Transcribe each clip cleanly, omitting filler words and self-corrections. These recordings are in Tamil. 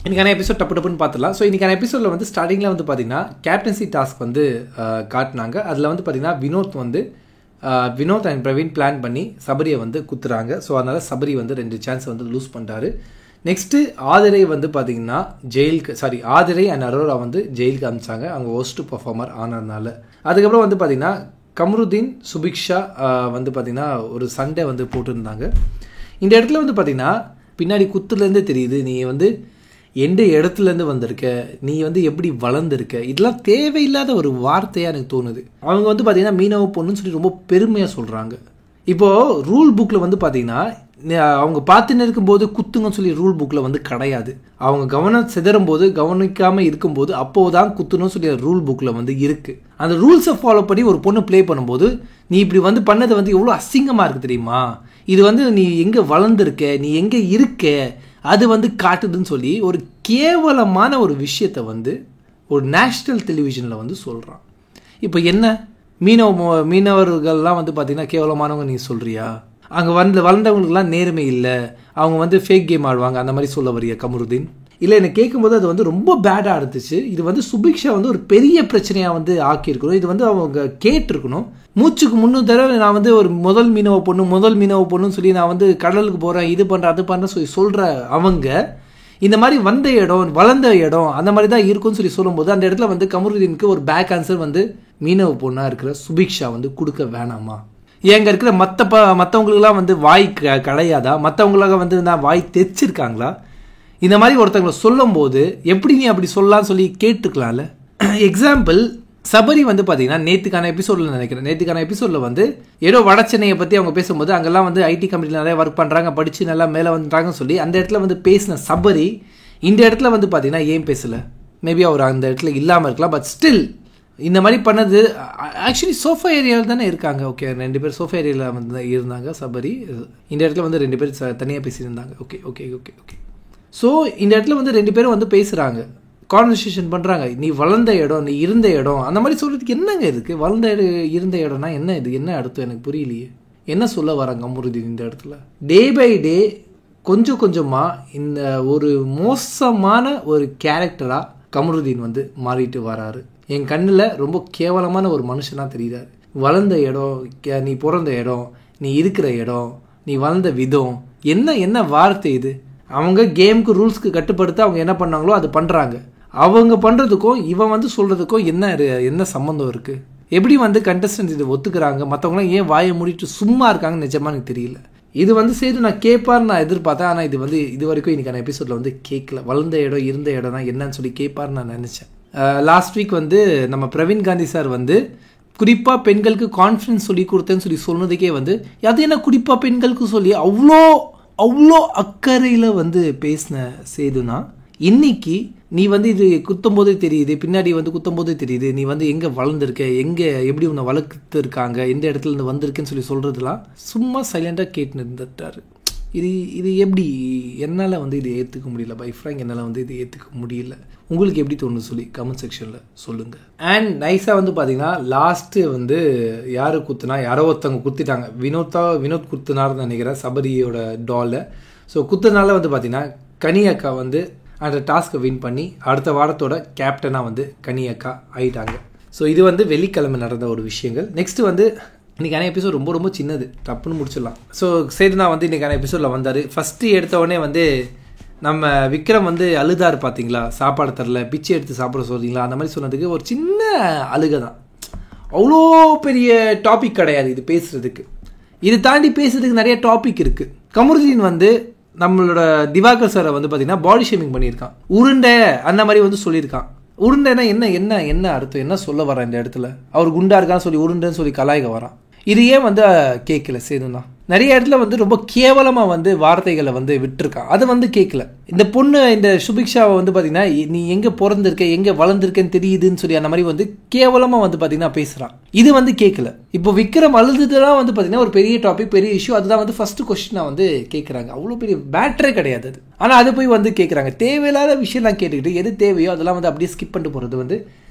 இன்றைக்கான எபிசோட் டப்புன்னு பார்த்துலாம். ஸோ இன்றைக்கான எபிசோடில் வந்து ஸ்டார்டிங்கில் வந்து பார்த்திங்கன்னா கேப்டன்சி டாஸ்க் வந்து காட்டினாங்க. அதில் வந்து பார்த்திங்கன்னா வினோத் அண்ட் பிரவீன் பிளான் பண்ணி சபரியை வந்து குத்துறாங்க. ஸோ அதனால் சபரி வந்து 2 சான்ஸ் வந்து லூஸ் பண்ணுறாரு. நெக்ஸ்ட்டு ஆதிரை வந்து பார்த்திங்கன்னா ஆதிரை அண்ட் அரோரா வந்து ஜெயிலுக்கு அனுப்பிச்சாங்க அவங்க ஒர்ஸ்ட் பர்ஃபார்மர் ஆனதுனால. அதுக்கப்புறம் வந்து பார்த்திங்கன்னா கமருதீன் சுபிக்ஷா வந்து பார்த்திங்கன்னா ஒரு சண்டை வந்து போட்டுருந்தாங்க. இந்த இடத்துல வந்து பார்த்திங்கன்னா பின்னாடி குத்துலேருந்தே தெரியுது நீ வந்து எந்த இடத்துலேருந்து வந்திருக்க, நீ வந்து எப்படி வளர்ந்துருக்க, இதெல்லாம் தேவையில்லாத ஒரு வார்த்தையாக எனக்கு தோணுது. அவங்க வந்து பார்த்திங்கன்னா மீனவ பொண்ணுன்னு சொல்லி ரொம்ப பெருமையாக சொல்கிறாங்க. இப்போது ரூல் புக்கில் வந்து பார்த்திங்கன்னா அவங்க பார்த்துன்னு இருக்கும்போது குத்துங்கன்னு சொல்லி ரூல் புக்கில் வந்து கிடையாது. அவங்க கவனம் சிதறும் போது கவனிக்காமல் இருக்கும்போது அப்போது தான் குத்துணும்னு சொல்லி ரூல் புக்கில் வந்து இருக்குது. அந்த ரூல்ஸை ஃபாலோ பண்ணி ஒரு பொண்ணு ப்ளே பண்ணும்போது நீ இப்படி வந்து பண்ணது வந்து எவ்வளோ அசிங்கமாக இருக்குது தெரியுமா, இது வந்து நீ எங்கே வளர்ந்துருக்க, நீ எங்கே இருக்க, அது வந்து காட்டுதுன்னு சொல்லி ஒரு கேவலமான ஒரு விஷயத்தை வந்து ஒரு நேஷ்னல் டெலிவிஷனில் வந்து சொல்கிறான். இப்போ என்ன மீனவர்கள்லாம் வந்து பார்த்திங்கன்னா கேவலமானவங்க நீ சொல்கிறியா? அங்கே வளர்ந்தவங்களுக்குலாம் நேர்மை இல்லை, அவங்க வந்து ஃபேக் கேம் ஆடுவாங்க, அந்த மாதிரி சொல்ல வரியா கமருதீன்? இல்லை, எனக்கு கேட்கும்போது அது வந்து ரொம்ப பேடாக இருந்துச்சு. இது வந்து சுபிக்ஷா வந்து ஒரு பெரிய பிரச்சனையாக வந்து ஆக்கியிருக்கணும். இது வந்து அவங்க கேட்டிருக்கணும். மூச்சுக்கு 3 தடவை நான் வந்து ஒரு முதல் மீனவ பொண்ணுன்னு சொல்லி நான் வந்து கடலுக்கு போகிறேன், இது பண்ணுறேன், அது பண்ணுறேன் சொல்லி சொல்கிற அவங்க இந்த மாதிரி வந்த இடம் வளர்ந்த இடம் அந்த மாதிரி தான் இருக்கும்னு சொல்லி சொல்லும்போது அந்த இடத்துல வந்து கமருதீனுக்கு ஒரு பேக் ஆன்சர் வந்து மீனவ பொண்ணாக இருக்கிற சுபிக்ஷா வந்து கொடுக்க வேணாமா? ஏங்க இருக்கிற மற்றவங்களுக்கெல்லாம் வந்து வாய் கிடையாதா? மற்றவங்களாக வந்து நான் வாய் தைச்சிருக்காங்களா? இந்த மாதிரி ஒருத்தவங்களை சொல்லும் போது எப்படி நீ அப்படி சொல்லலாம்னு சொல்லி கேட்டுக்கலாம்ல. எக்ஸாம்பிள் சபரி வந்து பார்த்தீங்கன்னா நேற்றுக்கான எபிசோடில் வந்து ஏதோ வட சென்னையை பற்றி அவங்க பேசும்போது அங்கெல்லாம் வந்து ஐடி கம்பெனியில் நிறைய ஒர்க் பண்ணுறாங்க, படித்து நல்லா மேலே வந்துட்டாங்கன்னு சொல்லி அந்த இடத்துல வந்து பேசின சபரி இந்த இடத்துல வந்து பார்த்தீங்கன்னா ஏன் பேசலை? மேபி அவர் அந்த இடத்துல இல்லாமல் இருக்கலாம். பட் ஸ்டில் இந்த மாதிரி பண்ணது ஆக்சுவலி சோஃபா ஏரியாவில் தானே இருக்காங்க. ஓகே, 2 பேர் சோஃபா ஏரியாவில் வந்து இருந்தாங்க. சபரி இந்த இடத்துல வந்து 2 பேர் தனியாக பேசியிருந்தாங்க. ஓகே. ஸோ இந்த இடத்துல வந்து 2 பேரும் வந்து பேசுகிறாங்க, கான்வர்சேஷன் பண்ணுறாங்க. நீ வளர்ந்த இடம், நீ இருந்த இடம், அந்த மாதிரி சொல்கிறதுக்கு என்னங்க இருக்குது? வளர்ந்த இருந்த இடம்னா என்ன? இது என்ன அர்த்தம் எனக்கு புரியலையே. என்ன சொல்ல வராங்க கமருதீன் இந்த இடத்துல? டே பை டே கொஞ்சம் கொஞ்சமாக இந்த ஒரு மோசமான ஒரு கேரக்டராக கமருதீன் வந்து மாறிட்டு வராரு. என் கண்ணில் ரொம்ப கேவலமான ஒரு மனுஷனாக தெரிகிறார். வளர்ந்த இடம், நீ பிறந்த இடம், நீ இருக்கிற இடம், நீ வளர்ந்த விதம், என்ன வார்த்தை இது? அவங்க கேமுக்கு ரூல்ஸ்க்கு கட்டுப்படுத்த அவங்க என்ன பண்ணாங்களோ அது பண்ணுறாங்க. அவங்க பண்ணுறதுக்கும் இவன் வந்து சொல்கிறதுக்கும் என்ன சம்மந்தம் இருக்குது? எப்படி வந்து கண்டஸ்டன்ஸ் இதை ஒத்துக்கிறாங்க? மற்றவங்களாம் ஏன் வாயை மூடிட்டு சும்மா இருக்காங்க? நிஜமாக எனக்கு தெரியல. இது வந்து சரி நான் கேட்பார்னு நான் எதிர்பார்த்தேன். ஆனால் இது வரைக்கும் இன்றைக்கான எபிசோடில் வந்து கேட்கல. வளர்ந்த இடம் இருந்த இடம்னா என்னன்னு சொல்லி கேட்பார்னு நான் நினச்சேன். லாஸ்ட் வீக் வந்து நம்ம பிரவீன் காந்தி சார் வந்து குறிப்பாக பெண்களுக்கு கான்ஃபிடன்ஸ் சொல்லி கொடுத்தேன்னு சொல்லி சொன்னதுக்கே வந்து அது என்ன குறிப்பாக பெண்களுக்கு சொல்லி அவ்வளோ அக்கறையில் வந்து பேசின சேதுனா, இன்னைக்கு நீ வந்து இது குத்தும்போதே தெரியுது, பின்னாடி வந்து குத்தும்போதே தெரியுது நீ வந்து எங்கே வளர்ந்துருக்க, எங்கே எப்படி உன்னை வளர்த்து இருக்காங்க, எந்த இடத்துல இருந்து வந்திருக்குன்னு சொல்லி சொல்கிறதுலாம் சும்மா சைலண்டாக கேட்டு இருந்துட்டார். இது எப்படி என்னால் வந்து இது ஏற்றுக்க முடியல. பை ஃப்ராங்க் என்னால் வந்து இது ஏற்றுக்க முடியல. உங்களுக்கு எப்படி தோணுன்னு சொல்லி கமெண்ட் செக்ஷனில் சொல்லுங்கள். அண்ட் நைஸாக வந்து பார்த்தீங்கன்னா லாஸ்ட்டு வந்து யார் குத்துனா, யாரோ ஒருத்தவங்க குத்திட்டாங்க. வினோத் குத்துனார்னு நினைக்கிறேன் சபரியோட டாலை. ஸோ குத்துனால வந்து பார்த்தீங்கன்னா கனி அக்கா வந்து அந்த டாஸ்க்கை வின் பண்ணி அடுத்த வாரத்தோட கேப்டனாக வந்து கனி அக்கா ஆயிட்டாங்க. ஸோ இது வந்து வெள்ளிக்கிழமை நடந்த ஒரு விஷயங்கள். நெக்ஸ்ட்டு வந்து இன்றைக்கான எபிசோட் ரொம்ப சின்னது, டப்புன்னு முடிச்சிடலாம். ஸோ சரினா வந்து இன்றைக்கான எபிசோடில் வந்தார். ஃபஸ்ட்டு எடுத்தவொடனே வந்து நம்ம விக்ரம் வந்து அழுதார் பார்த்தீங்களா, சாப்பாடு தரல, பிச்சை எடுத்து சாப்பிட சொல்கிறீங்களா, அந்த மாதிரி சொன்னதுக்கு ஒரு சின்ன அழுகை தான். அவ்வளோ பெரிய டாபிக் கிடையாது இது பேசுகிறதுக்கு. இது தாண்டி பேசுறதுக்கு நிறைய டாபிக் இருக்குது. கமருதீன் வந்து நம்மளோட திவாகர் சாரை வந்து பார்த்தீங்கன்னா பாடி ஷேமிங் பண்ணியிருக்கான். உருண்டை அந்த மாதிரி வந்து சொல்லியிருக்கான். உருண்டைனா என்ன அர்த்தம்? என்ன சொல்ல வரான் இந்த இடத்துல? அவர் குண்டா இருக்கான்னு சொல்லி உருண்டைன்னு சொல்லி கலாய்க்க வரான். இது ஏன் வந்து கேட்கல சேதுனா? நிறைய இடத்துல வந்து ரொம்ப கேவலமாக வந்து வார்த்தைகளை வந்து விட்டுருக்கான். அது வந்து கேட்கல. இந்த பொண்ணு இந்த சுபிக்ஷாவை வந்து பார்த்தீங்கன்னா நீ எங்கே பிறந்திருக்க, எங்கே வளர்ந்துருக்கேன்னு தெரியுதுன்னு சொல்லி அந்த மாதிரி வந்து கேவலமாக வந்து பார்த்தீங்கன்னா பேசுகிறான். இது வந்து கேட்கல. இப்போ விக்ரம் அழுதுதான் வந்து பார்த்தீங்கன்னா ஒரு பெரிய டாபிக், பெரிய இஷ்யூ. அதுதான் வந்து ஃபஸ்ட்டு கொஸ்டினாக வந்து கேட்குறாங்க. அவ்வளோ பெரிய பேட்டரே கிடையாது அது. ஆனால் அது போய் வந்து கேட்குறாங்க. தேவையில்லாத விஷயம்லாம் கேட்டுக்கிட்டு எது தேவையோ அதெல்லாம் வந்து அப்படியே ஸ்கிப் பண்ணிட்டு போகிறது வந்து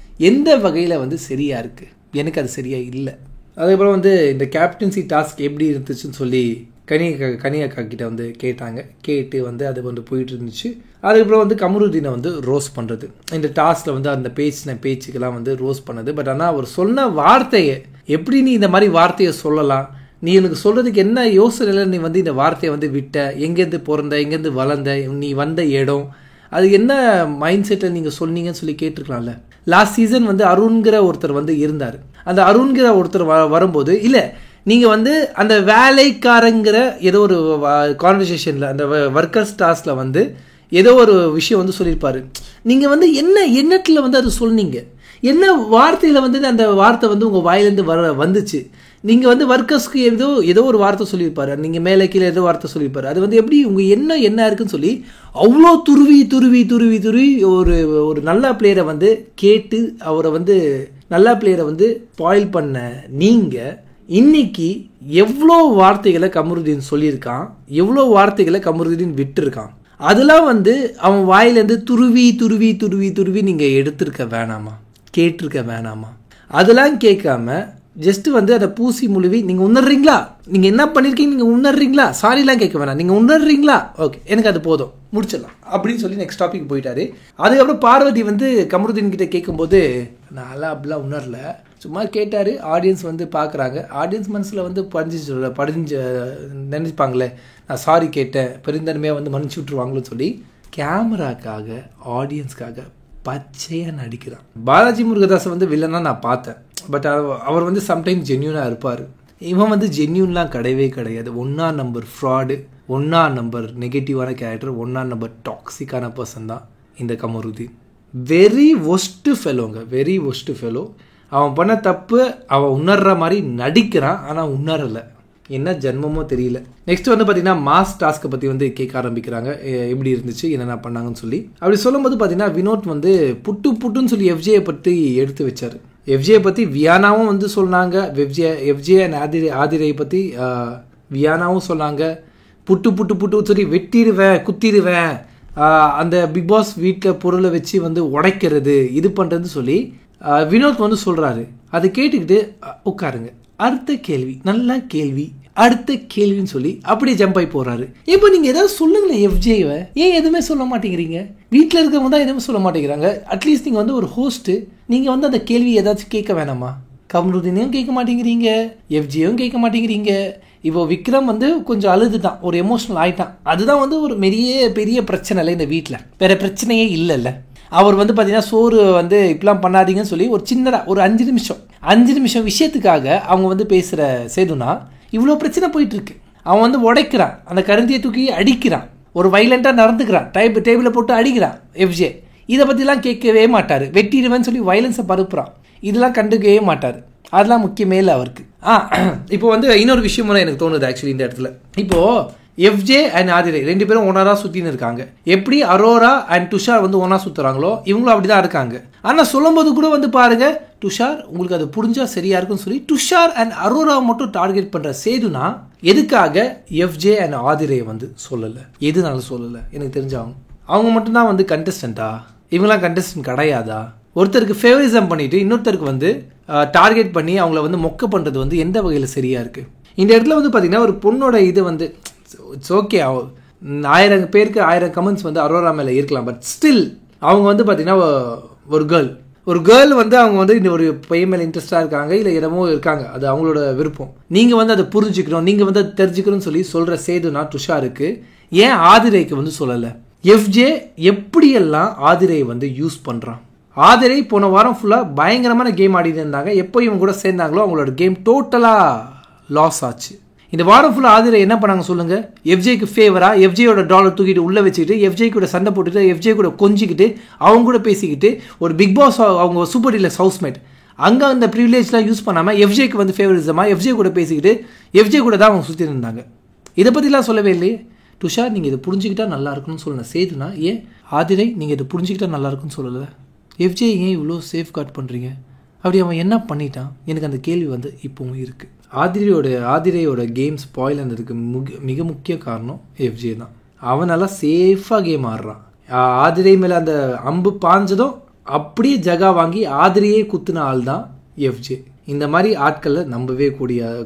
எந்த வகையில் வந்து சரியாக இருக்குது? எனக்கு அது சரியாக இல்லை. அதுக்கப்புறம் வந்து இந்த கேப்டன்சி டாஸ்க் எப்படி இருந்துச்சுன்னு சொல்லி கனியக்கா கிட்ட வந்து கேட்டாங்க. கேட்டு வந்து அது வந்து போயிட்டு இருந்துச்சு. அதுக்கப்புறம் வந்து கமருதீனை வந்து ரோஸ் பண்ணுறது, இந்த டாஸ்கில் வந்து அந்த பேச்சுக்கெல்லாம் வந்து ரோஸ் பண்ணது. பட் ஆனால் அவர் சொன்ன வார்த்தையை, எப்படி நீ இந்த மாதிரி வார்த்தையை சொல்லலாம், நீ எனக்கு சொல்கிறதுக்கு என்ன யோசனையில் நீ வந்து இந்த வார்த்தையை வந்து விட்ட, எங்கேருந்து பிறந்த, எங்கேருந்து வளர்ந்த, நீ வந்த இடம், அது என்ன மைண்ட் செட்டை நீங்கள் சொன்னீங்கன்னு சொல்லி கேட்டிருக்கலாம்ல. லாஸ்ட் சீசன் வந்து அருண்கிற ஒருத்தர் வந்து இருந்தார். அந்த அருண்கிற ஒருத்தர் வரும்போது இல்லை, நீங்கள் வந்து அந்த வேலைக்காரங்கிற ஏதோ ஒரு கான்வர்சேஷனில், அந்த ஒர்க்கர்ஸ் டாஸ்கில் வந்து ஏதோ ஒரு விஷயம் வந்து சொல்லியிருப்பார். நீங்கள் வந்து என்ன எண்ணத்தில் வந்து அது சொன்னீங்க, என்ன வார்த்தையில் வந்து அந்த வார்த்தை வந்து உங்கள் வாயிலேருந்து வந்துச்சு. நீங்கள் வந்து ஒர்க்கர்ஸ்க்கு ஏதோ ஒரு வார்த்தை சொல்லியிருப்பாரு, நீங்கள் மேலே கீழே ஏதோ வார்த்தை சொல்லியிருப்பாரு. அது வந்து எப்படி உங்கள் என்ன இருக்குன்னு சொல்லி அவ்வளோ துருவி ஒரு நல்ல பிளேயரை வந்து கேட்டு அவரை வந்து நல்ல பிளேயரை வந்து ஸ்பாயில் பண்ண நீங்கள் இன்னைக்கு எவ்வளோ வார்த்தைகளை கமருதீன் சொல்லியிருக்கான், எவ்வளோ வார்த்தைகளை கமருதீன் விட்டுருக்கான். அதெல்லாம் வந்து அவன் வாயிலேருந்து துருவி நீங்கள் எடுத்திருக்க வேணாமா, கேட்டிருக்க வேணாமா? அதெல்லாம் கேட்காம ஜஸ்ட் வந்து அதை பூசி முழுவி நீங்கள் உணர்றீங்களா, நீங்கள் என்ன பண்ணியிருக்கீங்க, நீங்கள் உணர்றீங்களா, சாரிலாம் கேட்க வேணாம், நீங்கள் உணர்றீங்களா, ஓகே எனக்கு அது போதும், முடிச்சிடலாம் அப்படின்னு சொல்லி நெக்ஸ்ட் டாபிக் போயிட்டாரு. அதுக்கப்புறம் பார்வதி வந்து கமருதீன் கிட்ட கேட்கும்போது, நான்லாம் அப்படிலாம் உணரல, சும்மா கேட்டார். ஆடியன்ஸ் வந்து பார்க்குறாங்க, ஆடியன்ஸ் மனசில் வந்து படிஞ்சு நினைப்பாங்களே, நான் சாரி கேட்டேன், பெருந்தன்மையாக வந்து மன்னிச்சு விட்ருவாங்களோன்னு சொல்லி கேமராக்காக ஆடியன்ஸ்க்காக பச்சையாக நடிக்கிறான். பாலாஜி முருகதாஸை வந்து வில்லனாக நான் பார்த்தேன். பட் அவர் வந்து சம்டைம்ஸ் ஜென்யூனாக இருப்பார். இவன் வந்து ஜென்யூன்லாம் கிடையாது. 1 நம்பர் ஃப்ராடு, 1 நம்பர் நெகட்டிவான கேரக்டர், 1 நம்பர் டாக்ஸிக்கான பர்சன் தான் இந்த கமருதீன். Very worst fellow. அவன் பண்ண தப்பு அவன் உணர்ற மாதிரி நடிக்கிறான், ஆனால் உணரலை. என்ன ஜென்மமோ தெரியல. நெக்ஸ்ட் வந்து பார்த்தீங்கன்னா மாஸ் டாஸ்க்கை பற்றி வந்து கேட்க ஆரம்பிக்கிறாங்க, எப்படி இருந்துச்சு, என்னென்ன பண்ணாங்கன்னு சொல்லி. அப்படி சொல்லும்போது பார்த்தீங்கன்னா வினோத் வந்து புட்டுன்னு சொல்லி எஃப்ஜேயை பற்றி எடுத்து வச்சார். எஃப்ஜேயை பற்றி வியானாவும் வந்து சொன்னாங்க, எஃப்ஜே அண்ட் ஆதிரை பற்றி வியானாவும் சொன்னாங்க. புட்டு சொல்லி வெட்டிடுவேன், குத்திடுவேன், அந்த பிக் பாஸ் வீட்டில் பொருளை வச்சு வந்து உடைக்கிறது, இது பண்ணுறதுன்னு சொல்லி வினோத் வந்து சொல்கிறாரு. அதை கேட்டுக்கிட்டு உட்காருங்க, அடுத்த கேள்வி, நல்ல கேள்வி, அடுத்த கேள்வின்னு சொல்லி அப்படியே ஜம்ப் ஆகி போகிறாரு. இப்போ நீங்கள் ஏதாவது சொல்லுங்களேன் எஃப்ஜேவை, ஏன் எதுவுமே சொல்ல மாட்டேங்கிறீங்க? வீட்டில் இருக்கவங்க தான் எதுவுமே சொல்ல மாட்டேங்கிறாங்க. அட்லீஸ்ட் நீங்கள் வந்து ஒரு ஹோஸ்ட்டு, நீங்கள் வந்து அந்த கேள்வி ஏதாச்சும் கேட்க வேணாமா? கமருதீனையும் கேட்க மாட்டேங்கிறீங்க, எஃப்ஜேயும் கேட்க மாட்டேங்கிறீங்க. இப்போ விக்ரம் வந்து கொஞ்சம் அழுதுதான், ஒரு எமோஷனல் ஆகிட்டான். அதுதான் வந்து ஒரு பெரிய பிரச்சனை இல்லை இந்த வீட்டில், வேறு பிரச்சனையே இல்லைல்ல. அவர் வந்து பார்த்தீங்கன்னா சோறு வந்து இப்படிலாம் பண்ணாதீங்கன்னு சொல்லி ஒரு சின்னதாக ஒரு 5 நிமிஷம் விஷயத்துக்காக அவங்க வந்து பேசுகிற சேதுனா இவ்வளோ பிரச்சனை போயிட்டுருக்கு. அவன் வந்து உடைக்கிறான், அந்த கருந்தியை தூக்கி அடிக்கிறான், ஒரு வைலண்ட்டாக நடந்துக்கிறான், டேபிளை போட்டு அடிக்கிறான் எஃப்ஜே. இதை பற்றிலாம் கேட்கவே மாட்டார். வெட்டிடுவேன்னு சொல்லி வைலன்ஸை பரப்புறான், இதெல்லாம் கண்டுக்கவே மாட்டார். அதெல்லாம் முக்கியமே இல்லை அவருக்கு. இப்போ வந்து இன்னொரு விஷயம் எனக்கு தோணுது ஆக்சுவலி இந்த இடத்துல. இப்போது எஃப்ஜே அண்ட் ஆதிரை 2 பேரும் ஒன்றா சுற்றின்னு இருக்காங்க. எப்படி அரோரா அண்ட் துஷார் வந்து ஒன்றா சுற்றுறாங்களோ இவங்களும் அப்படி தான் இருக்காங்க. ஆனால் சொல்லும்போது கூட வந்து பாருங்கள், துஷார் உங்களுக்கு அது புரிஞ்சா சரியா இருக்குன்னு சொல்லி துஷார் அண்ட் அரோரா மட்டும் டார்கெட் பண்ணுற சேதுனா எதுக்காக எஃப்ஜே அண்ட் ஆதிரையை வந்து சொல்லலை, எதுனால சொல்லலை? எனக்கு தெரிஞ்சவங்க அவங்க மட்டும்தான் வந்து கண்டஸ்டண்டா? இவங்களாம் கண்டஸ்டன்ட் கிடையாதா? ஒருத்தருக்கு ஃபேவரிசம் பண்ணிட்டு இன்னொருத்தருக்கு வந்து டார்கெட் பண்ணி அவங்கள வந்து மொக்க பண்ணுறது வந்து எந்த வகையில் சரியா இருக்கு? இந்த இடத்துல வந்து பார்த்தீங்கன்னா ஒரு பொண்ணோட இது வந்து இட்ஸ் ஓகே, 1000 பேருக்கு 1000 கமெண்ட்ஸ் வந்து அரோரா மேலே இருக்கலாம். பட் ஸ்டில் அவங்க வந்து பார்த்தீங்கன்னா ஒரு கேர்ள் வந்து அவங்க வந்து இந்த ஒரு பையன் மேலே இன்ட்ரெஸ்டாக இருக்காங்க, இல்லை இடமோ இருக்காங்க, அது அவங்களோட விருப்பம். நீங்கள் வந்து அதை புரிஞ்சுக்கணும், நீங்கள் வந்து அதை தெரிஞ்சுக்கணும்னு சொல்லி சொல்கிற சேதுனா துஷாருக்கு, ஏன் ஆதிரைக்கு வந்து சொல்லலை? எஃப்ஜே எப்படியெல்லாம் ஆதிரை வந்து யூஸ் பண்ணுறான்? ஆதிரை போன வாரம் ஃபுல்லாக பயங்கரமான கேம் ஆடிட்டு இருந்தாங்க. எப்போ இவங்க கூட சேர்ந்தாங்களோ அவங்களோட கேம் டோட்டலாக லாஸ் ஆச்சு. இந்த வாரம் ஃபுல்லாக ஆதிரை என்ன பண்ணாங்க சொல்லுங்கள்? எஃப்ஜேக்கு ஃபேவராக எஃப்ஜேயோட டாலர் தூக்கிட்டு உள்ளே வச்சுக்கிட்டு எஃப்ஜே கூட சண்டை போட்டுட்டு எஃப்ஜே கூட கொஞ்சிக்கிட்டு அவங்க கூட பேசிக்கிட்டு ஒரு பிக் பாஸ் அவங்க சூப்பர் டீலக்ஸ் ஹவுஸ்மேட் அங்கே அந்த ப்ரிவிலேஜ்லாம் யூஸ் பண்ணாமல் எஃப்ஜேக்கு வந்து ஃபேவரிசமாக எஃப்ஜே கூட பேசிக்கிட்டு எஃப்ஜே கூட தான் அவங்க சுற்றி இருந்தாங்க. இதை பற்றிலாம் சொல்லவே இல்லையே. துஷார் நீங்கள் இதை புரிஞ்சுக்கிட்டா நல்லா இருக்குன்னு சொல்லணும். சேதுனா ஏன் ஆதிரை நீங்கள் இதை புரிஞ்சுக்கிட்டா நல்லா இருக்குன்னு சொல்லலை? எஃப்ஜே ஏன் இவ்வளோ சேஃப் கார்ட் பண்ணுறீங்க? அப்படி அவன் என்ன பண்ணிட்டான்? எனக்கு அந்த கேள்வி வந்து இப்போவும் இருக்குது. ஆதிரையோட கேம் ஸ்பாயில் ஆனதுக்கு மிக முக்கிய காரணம் எஃப்ஜே தான். அவனெல்லாம் சேஃபாக கேம் ஆடுறான். ஆதிரை மேலே அந்த அம்பு பாஞ்சதும் அப்படியே ஜகா வாங்கி ஆதிரையே குத்துன ஆள் தான் எஃப்ஜே. இந்த மாதிரி ஆட்களை நம்பவே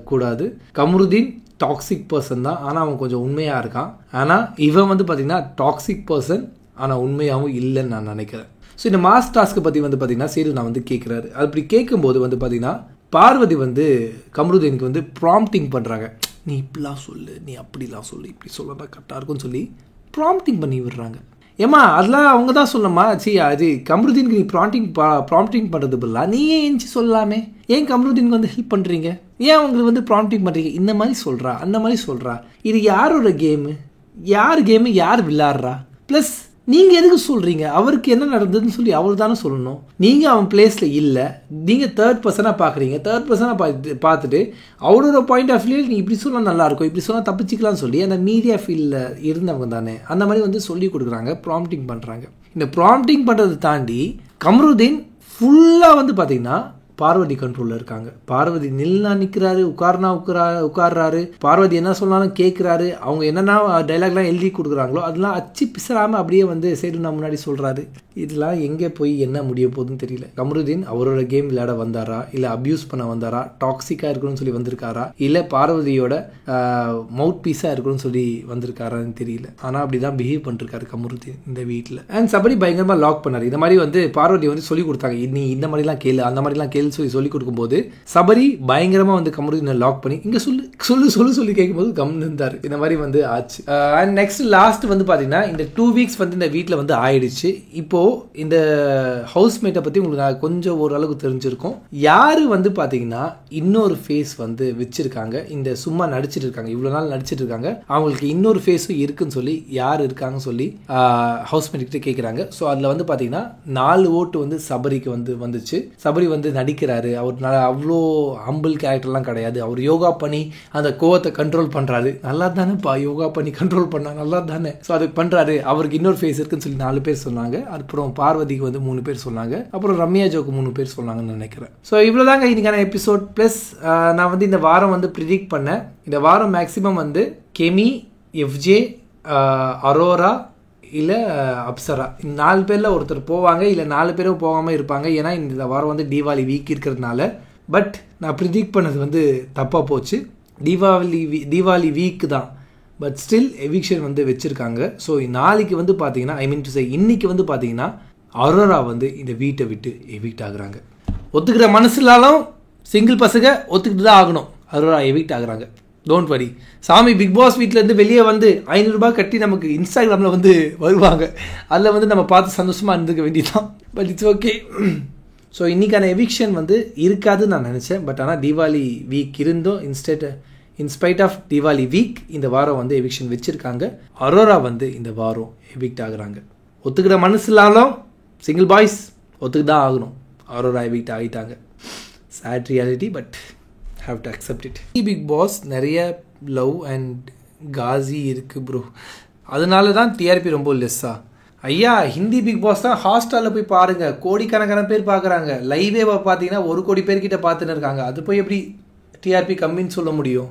கூடாது. கமருதீன் டாக்ஸிக் பர்சன் தான், ஆனால் அவன் கொஞ்சம் உண்மையாக இருக்கான். ஆனால் இவன் வந்து பார்த்திங்கன்னா டாக்ஸிக் பர்சன், ஆனால் உண்மையாகவும் இல்லைன்னு நான் நினைக்கிறேன். ஸோ இந்த மாஸ் டாஸ்க்கை பற்றி வந்து பார்த்திங்கன்னா சேது நான் வந்து கேட்குறாரு. அப்படி கேட்கும்போது வந்து பார்த்திங்கன்னா பார்வதி வந்து கமருதீனுக்கு வந்து ப்ராம்ப்டிங் பண்ணுறாங்க. நீ இப்படிலாம் சொல்லு, நீ அப்படிலாம் சொல்லு, இப்படி சொல்லனா கரெக்டாக இருக்கும்னு சொல்லி ப்ராம்ப்டிங் பண்ணி விடுறாங்க. ஏம்மா அதெல்லாம் அவங்க தான் சொல்லணுமா? அது கமருதீனுக்கு நீ ப்ராம்ப்டிங் பண்ணுறது பதிலாக நீ ஏன் எஞ்சி சொல்லலாமே? ஏன் கமருதீனுக்கு வந்து ஹெல்ப் பண்ணுறீங்க? ஏன் அவங்களுக்கு வந்து ப்ராம்ப்டிங் பண்ணுறீங்க? இந்த மாதிரி சொல்கிறா, அந்த மாதிரி சொல்கிறா. இது யாரோட கேமு? யார் விளையாடுறா? ப்ளஸ் நீங்கள் எதுக்கு சொல்கிறீங்க? அவருக்கு என்ன நடந்ததுன்னு சொல்லி அவர் தானே சொல்லணும். நீங்கள் அவன் பிளேஸில் இல்லை, நீங்கள் தேர்ட் பர்சனாக பார்க்குறீங்க. தேர்ட் பர்சனாக பார்த்துட்டு அவரோட பாயிண்ட் ஆஃப் வியூ நீ இப்படி சொன்னால் நல்லாயிருக்கும், இப்படி சொன்னால் தப்பிச்சிக்கலாம்னு சொல்லி அந்த மீடியா ஃபீல்டில் இருந்தவங்க தானே அந்த மாதிரி வந்து சொல்லி கொடுக்குறாங்க, ப்ராம்ப்டிங் பண்ணுறாங்க. இந்த ப்ராம்ப்டிங் பண்ணுறதை தாண்டி கமருதீன் ஃபுல்லாக வந்து பார்த்திங்கன்னா பார்வதி கண்ட்ரோலில் இருக்காங்க. பார்வதி நில்னா நிற்கிறாரு, உட்கார்றாரு. பார்வதி என்ன சொன்னாலும் கேட்குறாரு. அவங்க என்னென்ன டைலாக்லாம் எழுதி கொடுக்குறாங்களோ அதெல்லாம் அச்சு பிசறாமல் அப்படியே வந்து சைடு நான் முன்னாடி சொல்கிறாரு. இதெல்லாம் எங்கே போய் என்ன முடிய போகுதுன்னு தெரியல. கமருதீன் அவரோட கேம் விளையாட வந்தாரா, இல்லை அப்யூஸ் பண்ண வந்தாரா, டாக்ஸிக்காக இருக்கணும்னு சொல்லி வந்திருக்காரா, இல்லை பார்வதியோட மவுத் பீஸாக இருக்கணும்னு சொல்லி வந்திருக்காரான்னு தெரியல. ஆனால் அப்படி தான் பிஹேவ் பண்ணிருக்காரு கமருதீன் இந்த வீட்டில். அண்ட் சபரி பயங்கரமாக லாக் பண்ணார். இந்த மாதிரி வந்து பார்வதி வந்து சொல்லி கொடுத்தாங்க, நீ இந்த மாதிரிலாம் கேளு, அந்த மாதிரிலாம் கேளு சொல்லி கொடுக்கும்போது சபரி பயங்கரமாக வந்து கமருதீனை லாக் பண்ணி இங்கே சொல்லி கேட்கும்போது கம்னு இருந்தார். இந்த மாதிரி வந்து ஆச்சு. அண்ட் நெக்ஸ்ட் லாஸ்ட் வந்து பார்த்தீங்கன்னா இந்த 2 வீக்ஸ் வந்து இந்த வீட்டில் வந்து ஆயிடுச்சு. இப்போ இந்த ஹவுஸ்மேட்டை பற்றி உங்களுக்கு கொஞ்சம் ஓரளவுக்கு தெரிஞ்சிருக்கும். யாரு வந்து பார்த்தீங்கன்னா இன்னொரு ஃபேஸ் வந்து வச்சிருக்காங்க, இந்த சும்மா நடிச்சிட்டு இருக்காங்க, இவ்வளோ நாள் நடிச்சிட்டு இருக்காங்க, அவங்களுக்கு இன்னொரு ஃபேஸும் இருக்குன்னு சொல்லி யார் இருக்காங்கன்னு சொல்லி ஹவுஸ்மேட் கிட்ட கேட்குறாங்க. ஸோ அதில் வந்து பார்த்தீங்கன்னா 4 ஓட்டு வந்து சபரிக்கு வந்து வந்துச்சு. சபரி வந்து நடிக்கிறாரு, அவர் அவ்வளோ ஹம்பிள் கேரக்டர்லாம் கிடையாது, அவர் யோகா பண்ணி அந்த கோவத்தை கண்ட்ரோல் பண்ணுறாரு. நல்லா தானேப்பா யோகா பண்ணி கண்ட்ரோல் பண்ணா, நல்லா தானே. ஸோ அதுக்கு பண்ணுறாரு. அவருக்கு இன்னொரு ஃபேஸ் இருக்குன்னு சொல்லி 4 பேர் சொன்னாங்க. அப்புறம் பார்வதிக்கு வந்து 3 பேர் சொன்னாங்க. அப்புறம் ரம்யா ஜோக்கு 3 பேர் சொன்னாங்கன்னு நினைக்கிறேன். ஸோ இவ்வளோதாங்க இன்னைக்கான எபிசோட். ப்ளஸ் நான் வந்து இந்த வாரம் வந்து ப்ரிடிக்ட் பண்ணேன். இந்த வாரம் மேக்ஸிமம் வந்து கெமி, எஃப்ஜே, அரோரா இல்லை அப்சரா, இந்த 4 பேரில் ஒருத்தர் போவாங்க, இல்லை 4 பேரும் போகாமல் இருப்பாங்க. ஏன்னா இந்த வாரம் வந்து தீபாவளி வீக் இருக்கிறதுனால. பட் நான் ப்ரிடிக்ட் பண்ணது வந்து தப்பாக போச்சு. தீபாவளி வீக்கு தான், பட் ஸ்டில் எவிக்ஷன் வந்து வச்சுருக்காங்க. ஸோ நாளைக்கு வந்து பார்த்தீங்கன்னா இன்னைக்கு வந்து பார்த்தீங்கன்னா அரோரா வந்து இந்த வீட்டை விட்டு எவிக்ட் ஆகுறாங்க. ஒத்துக்கிற மனசுலாலும் சிங்கிள் பசங்க ஒத்துக்கிட்டு தான் ஆகணும். அரோரா எவிக்ட் ஆகுறாங்க. Don't worry. சாமி பிக் பாஸ் வீட்டிலேருந்து வெளியே வந்து 500 ரூபாய் கட்டி நமக்கு இன்ஸ்டாகிராமில் வந்து வருவாங்க. அதில் வந்து நம்ம பார்த்து சந்தோஷமாக இருந்துக்க வேண்டியதான். But it's okay. ஸோ இன்றைக்கான எவிக்ஷன் வந்து இருக்காதுன்னு நான் நினச்சேன். பட் ஆனால் தீபாவளி வீக் இருந்தும் இன்ஸ்பைட் ஆஃப் தீபாவளி வீக் இந்த வாரம் வந்து எவிக்ஷன் வச்சுருக்காங்க. அரோரா வந்து இந்த வாரம் எவிக்ட் ஆகுறாங்க. ஒத்துக்கிற மனசுலாலும் சிங்கிள் பாய்ஸ் ஒத்துக்கு தான் ஆகணும். அரோரா எவிக்ட் ஆகிட்டாங்க. Sad reality, but have to accept it. Bigg Boss நிறைய லவ் அண்ட் காசி இருக்குது ப்ரோ. அதனால தான் டிஆர்பி ரொம்ப லெஸ்ஸா. ஐயா ஹிந்தி பிக் பாஸ் தான் ஹாஸ்டலில் போய் பாருங்கள், கோடிக்கணக்கான பேர் பார்க்குறாங்க. லைவே பார்த்தீங்கன்னா 1 கோடி பேர்கிட்ட பார்த்துன்னு இருக்காங்க. அது போய் எப்படி டிஆர்பி கம்மின்னு சொல்ல முடியும்?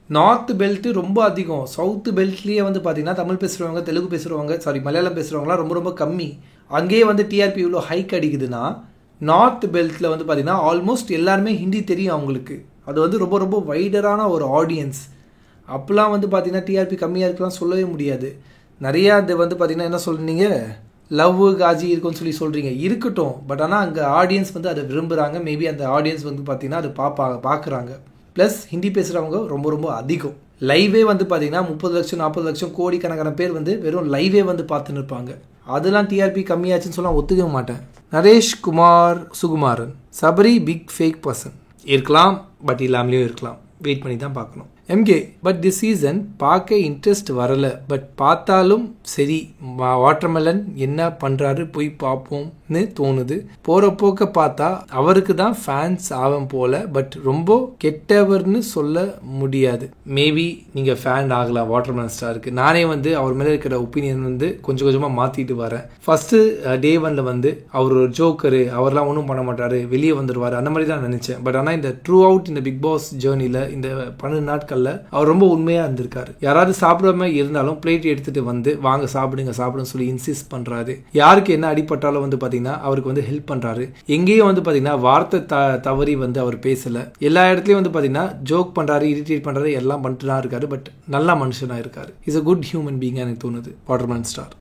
நார்த் பெல்ட்டு ரொம்ப அதிகம். சவுத்து பெல்ட்லேயே வந்து பார்த்தீங்கன்னா தமிழ் பேசுகிறவங்க, தெலுங்கு பேசுகிறவங்க, மலையாளம் பேசுகிறவங்களாம் ரொம்ப ரொம்ப கம்மி. அங்கேயே வந்து டிஆர்பி இவ்வளோ ஹைக் அடிக்குதுன்னா நார்த் பெல்ட்டில் வந்து பார்த்தீங்கன்னா ஆல்மோஸ்ட் எல்லாருமே ஹிந்தி தெரியும் அவங்களுக்கு. அது வந்து ரொம்ப ரொம்ப வைடரான ஒரு ஆடியன்ஸ். அப்போலாம் வந்து பார்த்தீங்கன்னா டிஆர்பி கம்மியாக இருக்கலாம் சொல்லவே முடியாது. நிறையா அது வந்து பார்த்தீங்கன்னா என்ன சொல்கிறீங்க, லவ் காஜி இருக்குன்னு சொல்லி சொல்கிறீங்க, இருக்கட்டும். பட் ஆனால் அங்கே ஆடியன்ஸ் வந்து அதை விரும்புகிறாங்க. மேபி அந்த ஆடியன்ஸ் வந்து பார்த்தீங்கன்னா அது பார்க்குறாங்க. ப்ளஸ் ஹிந்தி பேசுகிறவங்க ரொம்ப ரொம்ப அதிகம். லைவே வந்து பார்த்தீங்கன்னா 30 லட்சம் 40 லட்சம் கோடிக்கணக்கான பேர் வந்து வெறும் லைவே வந்து பார்த்துன்னு இருப்பாங்க. அதெல்லாம் டிஆர்பி கம்மியாச்சுன்னு சொல்ல ஒத்துக்கவே மாட்டேன். Naresh Kumar Sukumaran, Sabari big fake person இருக்கலாம், பட் இல்லாமலேயும் இருக்கலாம். வெயிட் பண்ணி தான் பார்க்கணும். எம்கே, பட் திஸ் சீசன் பார்க்க இன்ட்ரெஸ்ட் வரலை. பட் பார்த்தாலும் சரி, வாட்டர்மெலன் என்ன பண்ணுறாரு போய் பார்ப்போம்னு தோணுது. போகிற போக்க பார்த்தா அவருக்கு தான் ஃபேன்ஸ் ஆகும் போல. பட் ரொம்ப கெட்டவர்னு சொல்ல முடியாது. மேபி நீங்கள் ஃபேன் ஆகலாம் வாட்டர்மெலன் ஸ்டாருக்கு. நானே வந்து அவர் மேலே இருக்கிற ஒப்பீனியன் வந்து கொஞ்சம் கொஞ்சமாக மாற்றிட்டு வரேன். ஃபஸ்ட்டு டே 1 வந்து அவர் ஒரு ஜோக்கரு, அவர்லாம் ஒன்றும் பண்ண மாட்டார், வெளியே வந்துடுவார், அந்த மாதிரி தான் நினச்சேன். பட் ஆனால் இந்த த்ரூ அவுட் இந்த பிக் பாஸ் ஜேர்னியில் இந்த 12 நாட்கள் நாட்கள்ல அவர் ரொம்ப உண்மையா இருந்திருக்காரு. யாராவது சாப்பிடாம இருந்தாலும் பிளேட் எடுத்துட்டு வந்து வாங்க சாப்பிடுங்க சாப்பிடுன்னு சொல்லி இன்சிஸ்ட் பண்றாரு. யாருக்கு என்ன அடிபட்டாலும் வந்து பாத்தீங்கன்னா அவருக்கு வந்து ஹெல்ப் பண்றாரு. எங்கேயும் வந்து பாத்தீங்கன்னா வார்த்தை தவறி வந்து அவர் பேசல. எல்லா இடத்துலயும் வந்து பாத்தீங்கன்னா ஜோக் பண்றாரு, இரிட்டேட் பண்றாரு, எல்லாம் பண்ணிட்டு தான் இருக்காரு. பட் நல்ல மனுஷனா இருக்காரு. Is a good human being எனக்கு தோணுது வாட்டர்மேன் ஸ்டார்.